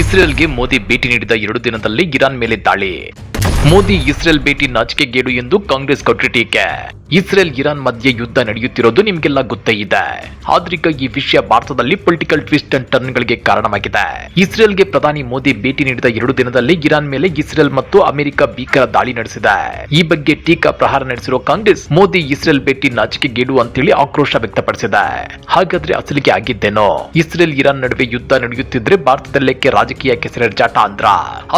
ಇಸ್ರೇಲ್ಗೆ ಮೋದಿ ಭೇಟಿ ನೀಡಿದ 2 ದಿನದಲ್ಲಿ ಇರಾನ್ ಮೇಲೆ ದಾಳಿ. ಮೋದಿ ಇಸ್ರೇಲ್ ಭೇಟಿ ನಾಚಿಕೆಗೇಡು ಎಂದು ಕಾಂಗ್ರೆಸ್ ಕೊಟ್ಟ ಟೀಕೆ. ಇಸ್ರೇಲ್ ಇರಾನ್ ಮಧ್ಯೆ ಯುದ್ಧ ನಡೆಯುತ್ತಿರೋದು ನಿಮ್ಗೆಲ್ಲ ಗೊತ್ತೇ ಇದೆ. ಆದ್ರೀಗ ಈ ವಿಷಯ ಭಾರತದಲ್ಲಿ ಪೊಲಿಟಿಕಲ್ ಟ್ವಿಸ್ಟ್ ಅಂಡ್ ಟರ್ನ್ ಗಳಿಗೆ ಕಾರಣವಾಗಿದೆ. ಇಸ್ರೇಲ್ಗೆ ಪ್ರಧಾನಿ ಮೋದಿ ಭೇಟಿ ನೀಡಿದ 2 ದಿನದಲ್ಲಿ ಇರಾನ್ ಮೇಲೆ ಇಸ್ರೇಲ್ ಮತ್ತು ಅಮೆರಿಕ ಭೀಕರ ದಾಳಿ ನಡೆಸಿದೆ. ಈ ಬಗ್ಗೆ ಟೀಕಾ ಪ್ರಹಾರ ನಡೆಸಿರುವ ಕಾಂಗ್ರೆಸ್ ಮೋದಿ ಇಸ್ರೇಲ್ ಭೇಟಿ ನಾಚಿಕೆಗೇಡು ಅಂತೇಳಿ ಆಕ್ರೋಶ ವ್ಯಕ್ತಪಡಿಸಿದೆ. ಹಾಗಾದ್ರೆ ಅಸಲಿಗೆ ಆಗಿದ್ದೇನೋ? ಇಸ್ರೇಲ್ ಇರಾನ್ ನಡುವೆ ಯುದ್ಧ ನಡೆಯುತ್ತಿದ್ರೆ ಭಾರತದಲ್ಲೇಕೆ ರಾಜಕೀಯ ಕೆಸರೆರಚಾಟ ಅಂದ್ರ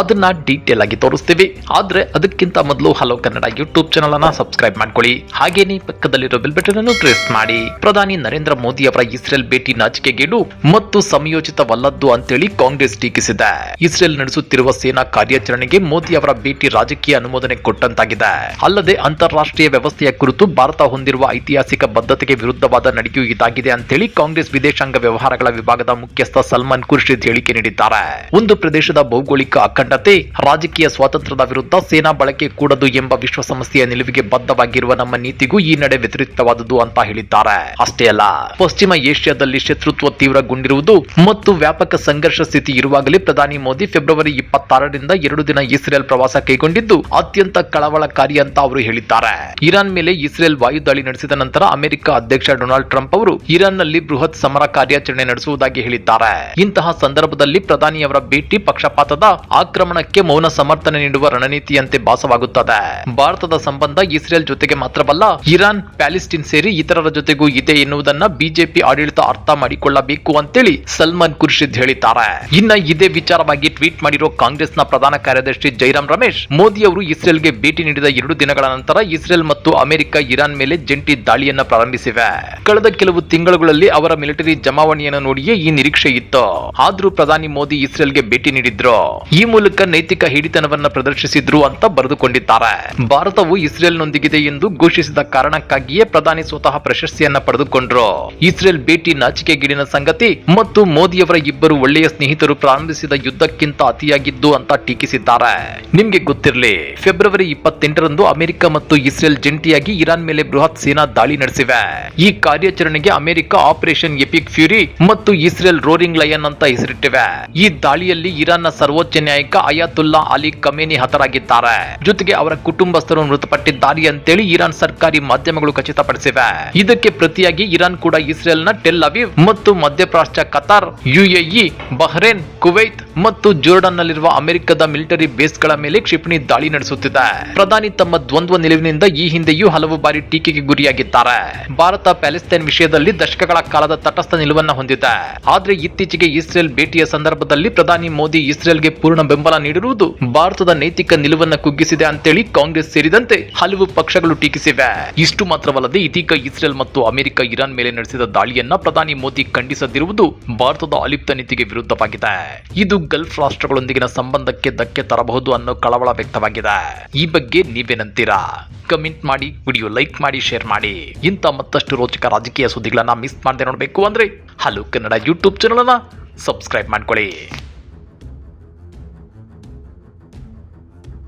ಅದನ್ನ ಡೀಟೇಲ್ ಆಗಿ ತೋರಿಸ್ತೀವಿ. ಆದ್ರೆ ಅದಕ್ಕಿಂತ ಮೊದಲು ಹಲೋ ಕನ್ನಡ ಯೂಟ್ಯೂಬ್ ಚಾನಲ್ ಅನ್ನ ಸಬ್ಸ್ಕ್ರೈಬ್ ಮಾಡ್ಕೊಳ್ಳಿ. ಹಾಗೇನೇ ಪಕ್ಕದಲ್ಲಿರೋ ಬೆಲ್ ಬಟನ್ ಅನ್ನು ಪ್ರೆಸ್ ಮಾಡಿ. ಪ್ರಧಾನಿ ನರೇಂದ್ರ ಮೋದಿ ಅವರ ಇಸ್ರೇಲ್ ಭೇಟಿ ನಾಚಿಕೆಗೇಡು ಮತ್ತು ಸಮಯೋಚಿತವಲ್ಲದ್ದು ಅಂತೇಳಿ ಕಾಂಗ್ರೆಸ್ ಟೀಕಿಸಿದೆ. ಇಸ್ರೇಲ್ ನಡೆಸುತ್ತಿರುವ ಸೇನಾ ಕಾರ್ಯಾಚರಣೆಗೆ ಮೋದಿ ಅವರ ಭೇಟಿ ರಾಜಕೀಯ ಅನುಮೋದನೆ ಕೊಟ್ಟಂತಾಗಿದೆ. ಅಲ್ಲದೆ ಅಂತಾರಾಷ್ಟ್ರೀಯ ವ್ಯವಸ್ಥೆಯ ಕುರಿತು ಭಾರತ ಹೊಂದಿರುವ ಐತಿಹಾಸಿಕ ಬದ್ಧತೆಗೆ ವಿರುದ್ಧವಾದ ನಡೆಯೂ ಇದಾಗಿದೆ ಅಂತೇಳಿ ಕಾಂಗ್ರೆಸ್ ವಿದೇಶಾಂಗ ವ್ಯವಹಾರಗಳ ವಿಭಾಗದ ಮುಖ್ಯಸ್ಥ ಸಲ್ಮಾನ್ ಖುರ್ಷಿದ್ ಹೇಳಿಕೆ ನೀಡಿದ್ದಾರೆ. ಒಂದು ಪ್ರದೇಶದ ಭೌಗೋಳಿಕ ಅಖಂಡತೆ, ರಾಜಕೀಯ ಸ್ವಾತಂತ್ರ್ಯದ ವಿರುದ್ಧ ಸೇನಾ ಬಳಕೆ ಕೂಡದು ಎಂಬ ವಿಶ್ವಸಂಸ್ಥೆಯ ನಿಲುವಿಗೆ ಬದ್ಧವಾಗಿರುವ ನಮ್ಮ ನೀತಿಗೂ ಈ ನಡೆ ವ್ಯತಿರಿಕ್ತವಾದುದು ಅಂತ ಹೇಳಿದ್ದಾರೆ. ಅಷ್ಟೇ ಅಲ್ಲ, ಪಶ್ಚಿಮ ಏಷ್ಯಾದಲ್ಲಿ ಶತ್ರುತ್ವ ತೀವ್ರಗೊಂಡಿರುವುದು ಮತ್ತು ವ್ಯಾಪಕ ಸಂಘರ್ಷ ಸ್ಥಿತಿ ಇರುವಾಗಲೇ ಪ್ರಧಾನಿ ಮೋದಿ ಫೆಬ್ರವರಿ 26ರಿಂದ 2 ದಿನ ಇಸ್ರೇಲ್ ಪ್ರವಾಸ ಕೈಗೊಂಡಿದ್ದು ಅತ್ಯಂತ ಕಳವಳಕಾರಿ ಅಂತ ಅವರು ಹೇಳಿದ್ದಾರೆ. ಇರಾನ್ ಮೇಲೆ ಇಸ್ರೇಲ್ ವಾಯುದಾಳಿ ನಡೆಸಿದ ನಂತರ ಅಮೆರಿಕ ಅಧ್ಯಕ್ಷ ಡೊನಾಲ್ಡ್ ಟ್ರಂಪ್ ಅವರು ಇರಾನ್ನಲ್ಲಿ ಬೃಹತ್ ಸಮರ ಕಾರ್ಯಾಚರಣೆ ನಡೆಸುವುದಾಗಿ ಹೇಳಿದ್ದಾರೆ. ಇಂತಹ ಸಂದರ್ಭದಲ್ಲಿ ಪ್ರಧಾನಿಯವರ ಭೇಟಿ ಪಕ್ಷಪಾತದ ಆಕ್ರಮಣಕ್ಕೆ ಮೌನ ಸಮರ್ಥನೆ ನೀಡುವ ರಣನೀತಿಯಂತೆ ಭಾಸವಾಗುತ್ತದೆ. ಭಾರತದ ಸಂಬಂಧ ಇಸ್ರೇಲ್ ಜೊತೆಗೆ ಮಾತ್ರವಲ್ಲ, ಇರಾನ್, ಪ್ಯಾಲೆಸ್ಟೈನ್ ಸೇರಿ ಇತರರ ಜೊತೆಗೂ ಇದೆ ಎನ್ನುವುದನ್ನ ಬಿಜೆಪಿ ಆಡಳಿತ ಅರ್ಥ ಮಾಡಿಕೊಳ್ಳಬೇಕು ಅಂತೇಳಿ ಸಲ್ಮಾನ್ ಖುರ್ಷಿದ್ ಹೇಳಿದ್ದಾರೆ. ಇನ್ನ ಇದೇ ವಿಚಾರವಾಗಿ ಟ್ವೀಟ್ ಮಾಡಿರೋ ಕಾಂಗ್ರೆಸ್ನ ಪ್ರಧಾನ ಕಾರ್ಯದರ್ಶಿ ಜೈರಾಮ್ ರಮೇಶ್, ಮೋದಿ ಅವರು ಇಸ್ರೇಲ್ಗೆ ಭೇಟಿ ನೀಡಿದ 2 ದಿನಗಳ ನಂತರ ಇಸ್ರೇಲ್ ಮತ್ತು ಅಮೆರಿಕ ಇರಾನ್ ಮೇಲೆ ಜಂಟಿ ದಾಳಿಯನ್ನ ಪ್ರಾರಂಭಿಸಿವೆ. ಕಳೆದ ಕೆಲವು ತಿಂಗಳುಗಳಲ್ಲಿ ಅವರ ಮಿಲಿಟರಿ ಜಮಾವಣೆಯನ್ನು ನೋಡಿಯೇ ಈ ನಿರೀಕ್ಷೆ ಇತ್ತು. ಆದ್ರೂ ಪ್ರಧಾನಿ ಮೋದಿ ಇಸ್ರೇಲ್ಗೆ ಭೇಟಿ ನೀಡಿದ್ರು. ಈ ಮೂಲಕ ನೈತಿಕ ಹಿಡಿತನವನ್ನ ಪ್ರದರ್ಶಿಸಿದ್ರು ಅಂತ ಬರೆದುಕೊಂಡಿದ್ದಾರೆ. ಭಾರತವು ಇಸ್ರೇಲ್ನೊಂದಿಗಿದೆ ಎಂದು ಘೋಷಿಸಿದ ಕಾರಣಕ್ಕಾಗಿಯೇ ಪ್ರಧಾನಿ ಸ್ವತಃ ಪ್ರಶಸ್ತಿಯನ್ನ ಪಡೆದುಕೊಂಡ್ರು. ಇಸ್ರೇಲ್ ಭೇಟಿ ನಾಚಿಕೆಗೇಡಿನ ಸಂಗತಿ ಮತ್ತು ಮೋದಿಯವರ ಇಬ್ಬರು ಒಳ್ಳೆಯ ಸ್ನೇಹಿತರು ಪ್ರಾರಂಭಿಸಿದ ಯುದ್ಧಕ್ಕಿಂತ ಅತಿಯಾಗಿದ್ದು ಅಂತ ಟೀಕಿಸಿದ್ದಾರೆ. ನಿಮ್ಗೆ ಗೊತ್ತಿರಲಿ, ಫೆಬ್ರವರಿ 28ರಂದು ಅಮೆರಿಕ ಮತ್ತು ಇಸ್ರೇಲ್ ಜಂಟಿಯಾಗಿ ಇರಾನ್ ಮೇಲೆ ಬೃಹತ್ ಸೇನಾ ದಾಳಿ ನಡೆಸಿವೆ. ಈ ಕಾರ್ಯಾಚರಣೆಗೆ ಅಮೆರಿಕ ಆಪರೇಷನ್ ಎಪಿಕ್ ಫ್ಯೂರಿ ಮತ್ತು ಇಸ್ರೇಲ್ ರೋರಿಂಗ್ ಲಯನ್ ಅಂತ ಹೆಸರಿಟ್ಟಿವೆ. ಈ ದಾಳಿಯಲ್ಲಿ ಇರಾನ್ನ ಸರ್ವೋಚ್ಚ ನಾಯಕ ಅಯಾತುಲ್ಲಾ ಅಲಿ ಖಮೇನಿ ಹತರಾಗಿದ್ದಾರೆ. ಜೊತೆಗೆ ಅವರ ಕುಟುಂಬಸ್ಥರು ಮೃತಪಟ್ಟಿದ್ದಾರೆ ಅಂತೇಳಿ ಇರಾನ್ ಸರ್ಕಾರಿ ಮಾಧ್ಯಮಗಳು ಖಚಿತಪಡಿಸಿವೆ. ಇದಕ್ಕೆ ಪ್ರತಿಯಾಗಿ ಇರಾನ್ ಕೂಡ ಇಸ್ರೇಲ್ನ ಟೆಲ್ ಅವೀವ್ ಮತ್ತು ಮಧ್ಯಪ್ರಾಚ್ಯ ಕತಾರ್, ಯುಎಇ, ಬಹ್ರೇನ್, ಕುವೈತ್ ಮತ್ತು ಜೋರ್ಡನ್ ನಲ್ಲಿರುವ ಅಮೆರಿಕದ ಮಿಲಿಟರಿ ಬೇಸ್ಗಳ ಮೇಲೆ ಕ್ಷಿಪಣಿ ದಾಳಿ ನಡೆಸುತ್ತಿದೆ. ಪ್ರಧಾನಿ ತಮ್ಮ ದ್ವಂದ್ವ ನಿಲುವಿನಿಂದ ಈ ಹಿಂದೆಯೂ ಹಲವು ಬಾರಿ ಟೀಕೆಗೆ ಗುರಿಯಾಗಿದ್ದಾರೆ. ಭಾರತ ಪ್ಯಾಲೆಸ್ತೈನ್ ವಿಷಯದಲ್ಲಿ ದಶಕಗಳ ಕಾಲದ ತಟಸ್ಥ ನಿಲುವನ್ನು ಹೊಂದಿದೆ. ಆದ್ರೆ ಇತ್ತೀಚೆಗೆ ಇಸ್ರೇಲ್ ಭೇಟಿಯ ಸಂದರ್ಭದಲ್ಲಿ ಪ್ರಧಾನಿ ಮೋದಿ ಇಸ್ರೇಲ್ಗೆ ಪೂರ್ಣ ಬೆಂಬಲ ನೀಡಿರುವುದು ಭಾರತದ ನೈತಿಕ ನಿಲುವನ್ನು ಕುಗ್ಗಿಸಿದೆ ಅಂತೇಳಿ ಕಾಂಗ್ರೆಸ್ ಸೇರಿದಂತೆ ಹಲವು ಪಕ್ಷಗಳು ಟೀಕಿಸಿವೆ. ಇಷ್ಟು ಮಾತ್ರವಲ್ಲದೆ ಇದೀಗ ಇಸ್ರೇಲ್ ಮತ್ತು ಅಮೆರಿಕ ಇರಾನ್ ಮೇಲೆ ನಡೆಸಿದ ದಾಳಿಯನ್ನ ಪ್ರಧಾನಿ ಮೋದಿ ಖಂಡಿಸದಿರುವುದು ಭಾರತದ ಅಲಿಪ್ತ ನೀತಿಗೆ ವಿರುದ್ಧವಾಗಿದೆ. ಇದು ಗಲ್ಫ್ ರಾಷ್ಟ್ರಗಳೊಂದಿಗಿನ ಸಂಬಂಧಕ್ಕೆ ಧಕ್ಕೆ ತರಬಹುದು ಅನ್ನೋ ಕಳವಳ ವ್ಯಕ್ತವಾಗಿದೆ. ಈ ಬಗ್ಗೆ ನೀವೇನಂತೀರಾ? ಕಮೆಂಟ್ ಮಾಡಿ, ವಿಡಿಯೋ ಲೈಕ್ ಮಾಡಿ, ಶೇರ್ ಮಾಡಿ. ಇಂಥ ಮತ್ತಷ್ಟು ರೋಚಕ ರಾಜಕೀಯ ಸುದ್ದಿಗಳನ್ನ ಮಿಸ್ ಮಾಡದೆ ನೋಡಬೇಕು ಅಂದ್ರೆ ಹಲೋ ಕನ್ನಡ ಯೂಟ್ಯೂಬ್ ಚಾನಲ್ ಅನ್ನ ಸಬ್ಸ್ಕ್ರೈಬ್ ಮಾಡ್ಕೊಳ್ಳಿ.